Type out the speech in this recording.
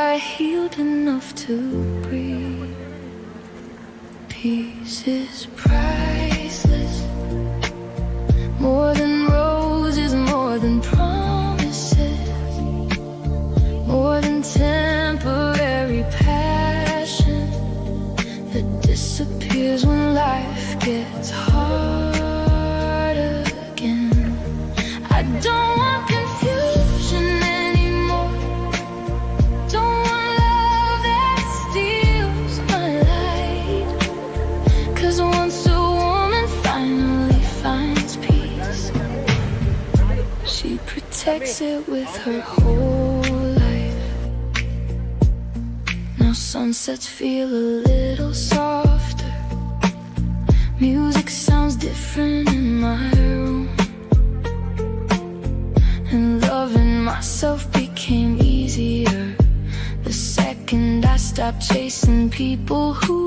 I healed enough to breathe. Peace is priceless, more than roses, more than promises, more than temporary passion that disappears when life gets hard again. I don't want confusion anymore, don't want love that steals my light. 'Cause once a woman finally finds peace, she protects it with her whole life. Now sunsets feel a little softer, music sounds different in my room, and loving myself became easier the second I stopped chasing people who